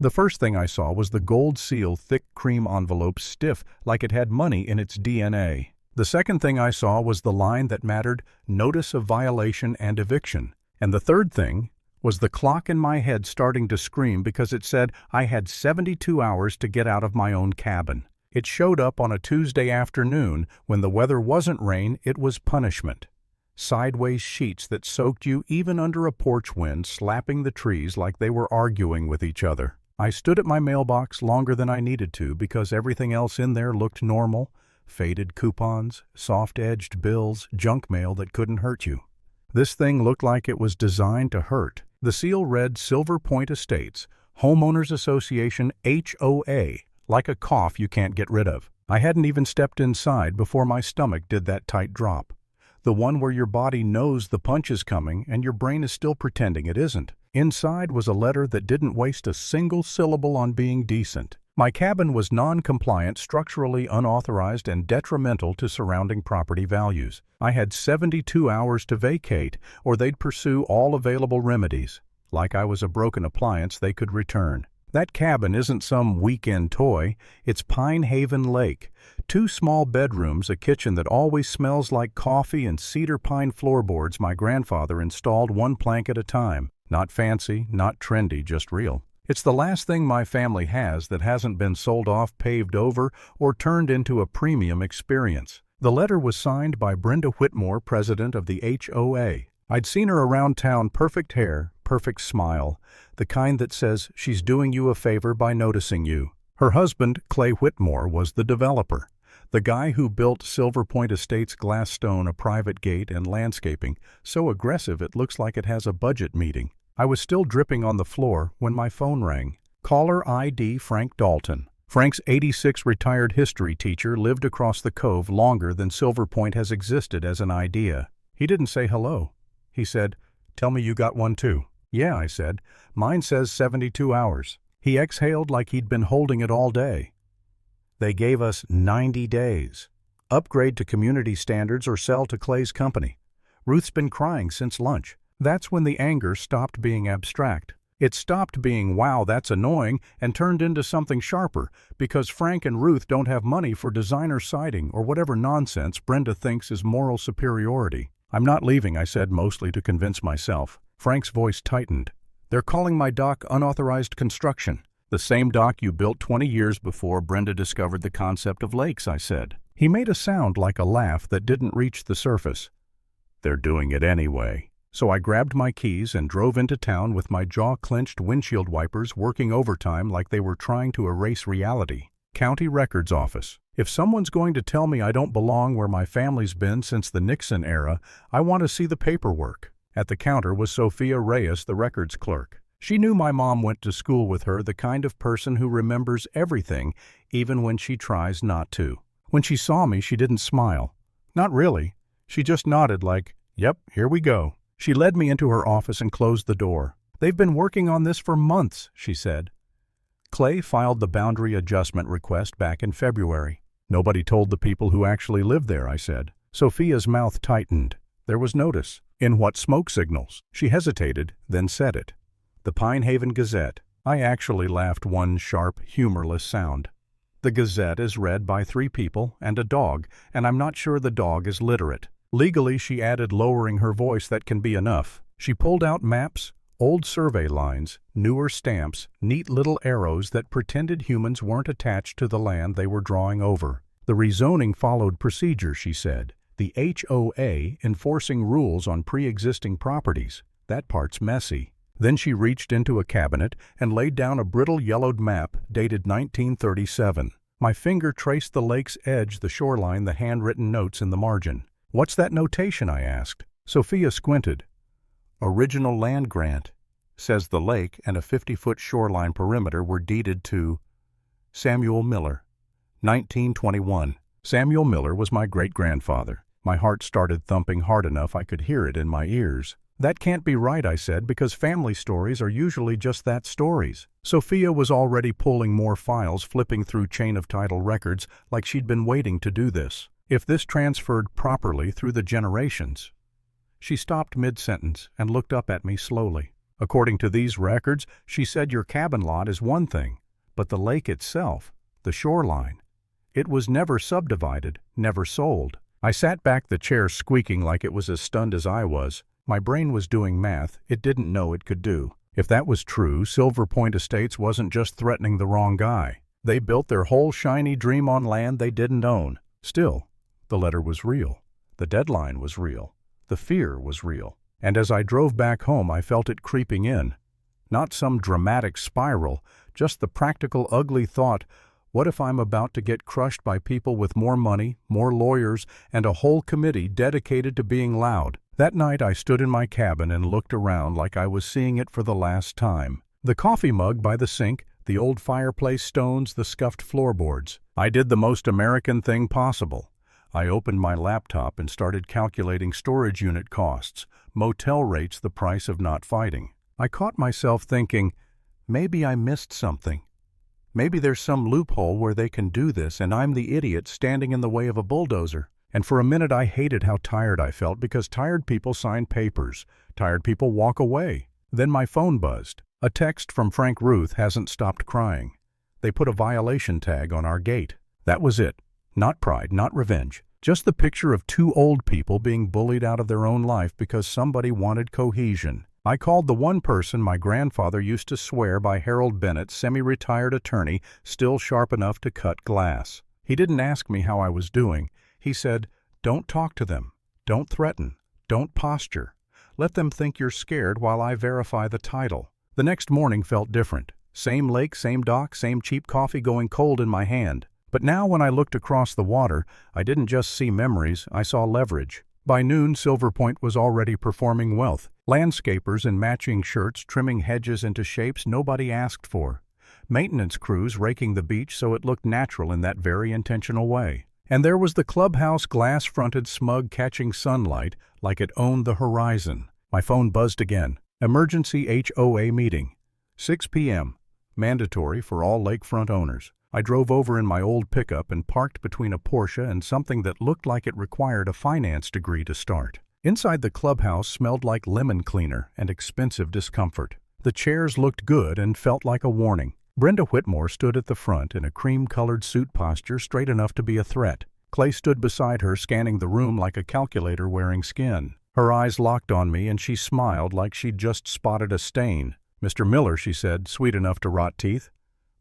The first thing I saw was the gold seal thick cream envelope, stiff like it had money in its DNA. The second thing I saw was the line that mattered, notice of violation and eviction. And the third thing was the clock in my head starting to scream because it said I had 72 hours to get out of my own cabin. It showed up on a Tuesday afternoon when the weather wasn't rain, it was punishment. Sideways sheets that soaked you even under a porch wind, slapping the trees like they were arguing with each other. I stood at my mailbox longer than I needed to because everything else in there looked normal. Faded coupons, soft-edged bills, junk mail that couldn't hurt you. This thing looked like it was designed to hurt. The seal read Silver Point Estates, Homeowners Association HOA, like a cough you can't get rid of. I hadn't even stepped inside before my stomach did that tight drop. The one where your body knows the punch is coming and your brain is still pretending it isn't. Inside was a letter that didn't waste a single syllable on being decent. My cabin was non-compliant, structurally unauthorized, and detrimental to surrounding property values. I had 72 hours to vacate, or they'd pursue all available remedies. Like I was a broken appliance they could return. That cabin isn't some weekend toy, it's Pine Haven Lake. 2 small bedrooms, a kitchen that always smells like coffee, and cedar pine floorboards my grandfather installed one plank at a time. Not fancy, not trendy, just real. It's the last thing my family has that hasn't been sold off, paved over, or turned into a premium experience. The letter was signed by Brenda Whitmore, president of the HOA. I'd seen her around town, perfect hair, perfect smile, the kind that says she's doing you a favor by noticing you. Her husband, Clay Whitmore, was the developer. The guy who built Silver Point Estates Glassstone, a private gate, and landscaping, so aggressive it looks like it has a budget meeting. I was still dripping on the floor when my phone rang. Caller ID Frank Dalton. Frank's 86 retired history teacher lived across the cove longer than Silver Point has existed as an idea. He didn't say hello. He said, "Tell me you got one too." "Yeah," I said. "Mine says 72 hours. He exhaled like he'd been holding it all day. They gave us 90 days. Upgrade to community standards or sell to Clay's company. Ruth's been crying since lunch. That's when the anger stopped being abstract. It stopped being, "wow, that's annoying," and turned into something sharper, because Frank and Ruth don't have money for designer siding or whatever nonsense Brenda thinks is moral superiority. "I'm not leaving," I said, mostly to convince myself. Frank's voice tightened. "They're calling my dock unauthorized construction." "The same dock you built 20 years before Brenda discovered the concept of lakes," I said. He made a sound like a laugh that didn't reach the surface. "They're doing it anyway." So I grabbed my keys and drove into town with my jaw-clenched windshield wipers working overtime like they were trying to erase reality. County Records Office. If someone's going to tell me I don't belong where my family's been since the Nixon era, I want to see the paperwork. At the counter was Sophia Reyes, the records clerk. She knew my mom went to school with her, the kind of person who remembers everything, even when she tries not to. When she saw me, she didn't smile. Not really. She just nodded like, "Yep, here we go." She led me into her office and closed the door. "They've been working on this for months," she said. Clay filed the boundary adjustment request back in February. "Nobody told the people who actually lived there," I said. Sophia's mouth tightened. There was notice. "In what smoke signals?" She hesitated, then said it. "The Pine Haven Gazette." I actually laughed one sharp, humorless sound. "The Gazette is read by 3 people and a dog, and I'm not sure the dog is literate." Legally, she added, lowering her voice, "that can be enough." She pulled out maps, old survey lines, newer stamps, neat little arrows that pretended humans weren't attached to the land they were drawing over. "The rezoning followed procedure," she said. "The HOA enforcing rules on pre-existing properties. That part's messy." Then she reached into a cabinet and laid down a brittle yellowed map dated 1937. My finger traced the lake's edge, the shoreline, the handwritten notes in the margin. "What's that notation?" I asked. Sophia squinted. "Original land grant. Says the lake and a 50-foot shoreline perimeter were deeded to Samuel Miller, 1921. Samuel Miller was my great-grandfather. My heart started thumping hard enough I could hear it in my ears. "That can't be right," I said, "because family stories are usually just that, stories." Sophia was already pulling more files, flipping through chain of title records like she'd been waiting to do this. "If this transferred properly through the generations." She stopped mid-sentence and looked up at me slowly. According to these records, she said your cabin lot is one thing, but the lake itself, the shoreline, it was never subdivided, never sold. I sat back, the chair squeaking like it was as stunned as I was. My brain was doing math it didn't know it could do. If that was true, Silver Point Estates wasn't just threatening the wrong guy. They built their whole shiny dream on land they didn't own. Still, the letter was real. The deadline was real. The fear was real. And as I drove back home, I felt it creeping in. Not some dramatic spiral, just the practical, ugly thought, what if I'm about to get crushed by people with more money, more lawyers, and a whole committee dedicated to being loud? That night I stood in my cabin and looked around like I was seeing it for the last time. The coffee mug by the sink, the old fireplace stones, the scuffed floorboards. I did the most American thing possible. I opened my laptop and started calculating storage unit costs, motel rates, the price of not fighting. I caught myself thinking, maybe I missed something. Maybe there's some loophole where they can do this and I'm the idiot standing in the way of a bulldozer. And for a minute I hated how tired I felt, because tired people sign papers. Tired people walk away. Then my phone buzzed. A text from Frank Ruth hasn't stopped crying. They put a violation tag on our gate. That was it. Not pride, not revenge. Just the picture of two old people being bullied out of their own life because somebody wanted cohesion. I called the one person my grandfather used to swear by, Harold Bennett, semi-retired attorney, still sharp enough to cut glass. He didn't ask me how I was doing. He said, "Don't talk to them. Don't threaten. Don't posture. Let them think you're scared while I verify the title." The next morning felt different. Same lake, same dock, same cheap coffee going cold in my hand. But now when I looked across the water, I didn't just see memories, I saw leverage. By noon, Silver Point was already performing wealth. Landscapers in matching shirts trimming hedges into shapes nobody asked for. Maintenance crews raking the beach so it looked natural in that very intentional way. And there was the clubhouse, glass-fronted, smug, catching sunlight like it owned the horizon. My phone buzzed again. Emergency HOA meeting. 6 p.m. Mandatory for all lakefront owners. I drove over in my old pickup and parked between a Porsche and something that looked like it required a finance degree to start. Inside, the clubhouse smelled like lemon cleaner and expensive discomfort. The chairs looked good and felt like a warning. Brenda Whitmore stood at the front in a cream-colored suit posture straight enough to be a threat. Clay stood beside her, scanning the room like a calculator wearing skin. Her eyes locked on me and she smiled like she'd just spotted a stain. "Mr. Miller," she said, sweet enough to rot teeth,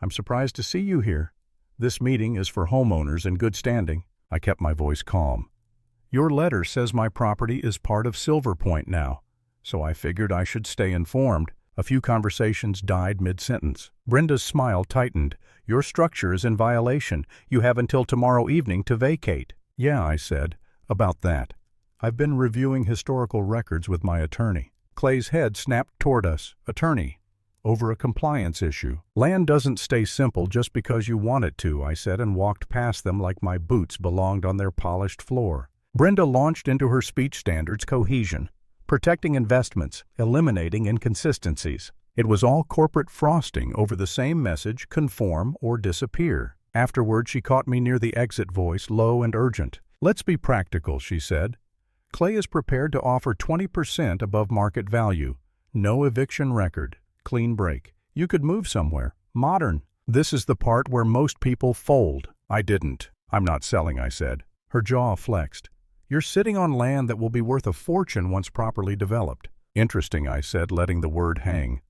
"I'm surprised to see you here. This meeting is for homeowners in good standing." I kept my voice calm. "Your letter says my property is part of Silver Point now, so I figured I should stay informed." A few conversations died mid-sentence. Brenda's smile tightened. "Your structure is in violation. You have until tomorrow evening to vacate." "Yeah," I said, "about that. I've been reviewing historical records with my attorney." Clay's head snapped toward us. "Attorney, over a compliance issue." "Land doesn't stay simple just because you want it to," I said, and walked past them like my boots belonged on their polished floor. Brenda launched into her speech standards: cohesion, protecting investments, eliminating inconsistencies. It was all corporate frosting over the same message: conform or disappear. Afterward, she caught me near the exit, voice low and urgent. "Let's be practical," she said. "Clay is prepared to offer 20% above market value. No eviction record. Clean break. You could move somewhere. Modern." This is the part where most people fold. I didn't. "I'm not selling," I said. Her jaw flexed. "You're sitting on land that will be worth a fortune once properly developed." "Interesting," I said, letting the word hang.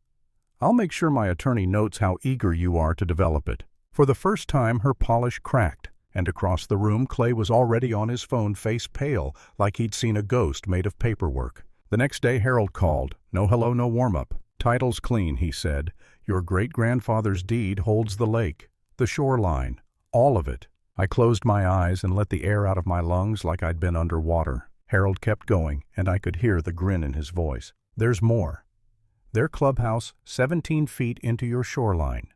"I'll make sure my attorney notes how eager you are to develop it." For the first time, her polish cracked, and across the room, Clay was already on his phone, face pale, like he'd seen a ghost made of paperwork. The next day, Harold called. "No hello, no warm-up. Title's clean," he said. "Your great-grandfather's deed holds the lake, the shoreline, all of it." I closed my eyes and let the air out of my lungs like I'd been underwater. Harold kept going, and I could hear the grin in his voice. "There's more. Their clubhouse 17 feet into your shoreline.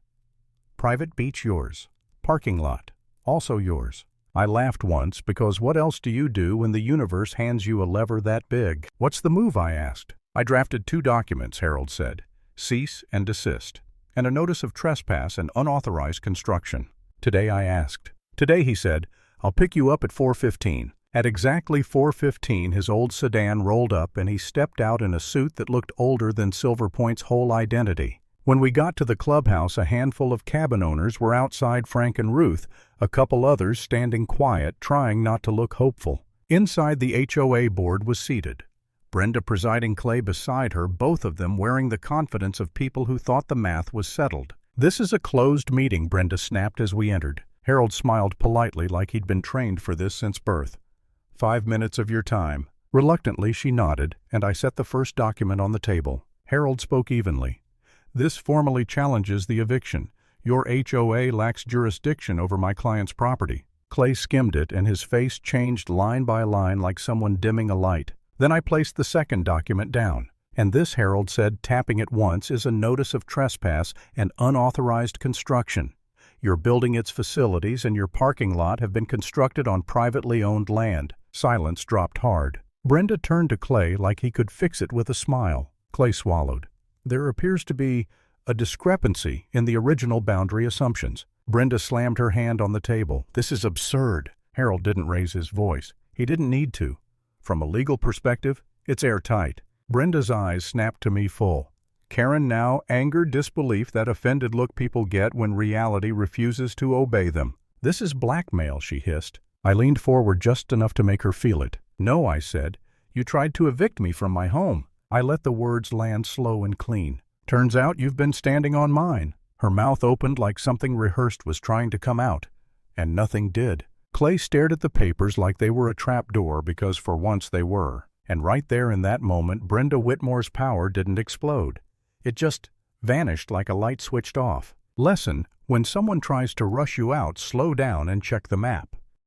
Private beach yours. Parking lot also yours." I laughed once, because what else do you do when the universe hands you a lever that big? "What's the move?" I asked. "I drafted 2 documents," Harold said. "Cease and desist, and a notice of trespass and unauthorized construction." "Today?" I asked. "Today," he said. "I'll pick you up at 4:15. At exactly 4:15, his old sedan rolled up and he stepped out in a suit that looked older than Silver Point's whole identity. When we got to the clubhouse, a handful of cabin owners were outside Frank and Ruth, a couple others standing quiet, trying not to look hopeful. Inside, the HOA board was seated, Brenda presiding, Clay beside her, both of them wearing the confidence of people who thought the math was settled. "This is a closed meeting," Brenda snapped as we entered. Harold smiled politely like he'd been trained for this since birth. "5 minutes of your time." Reluctantly, she nodded, and I set the first document on the table. Harold spoke evenly. "This formally challenges the eviction. Your HOA lacks jurisdiction over my client's property." Clay skimmed it, and his face changed line by line like someone dimming a light. Then I placed the second document down. "And this," Harold said, tapping it once, "is a notice of trespass and unauthorized construction. Your building, its facilities, and your parking lot have been constructed on privately owned land." Silence dropped hard. Brenda turned to Clay like he could fix it with a smile. Clay swallowed. "There appears to be a discrepancy in the original boundary assumptions." Brenda slammed her hand on the table. "This is absurd." Harold didn't raise his voice. He didn't need to. "From a legal perspective, it's airtight." Brenda's eyes snapped to me full. Karen now, anger, disbelief, that offended look people get when reality refuses to obey them. "This is blackmail," she hissed. I leaned forward just enough to make her feel it. "No," I said. "You tried to evict me from my home." I let the words land slow and clean. "Turns out you've been standing on mine." Her mouth opened like something rehearsed was trying to come out, and nothing did. Clay stared at the papers like they were a trapdoor, because for once they were. And right there in that moment, Brenda Whitmore's power didn't explode. It just vanished like a light switched off. Lesson: when someone tries to rush you out, slow down and check the map.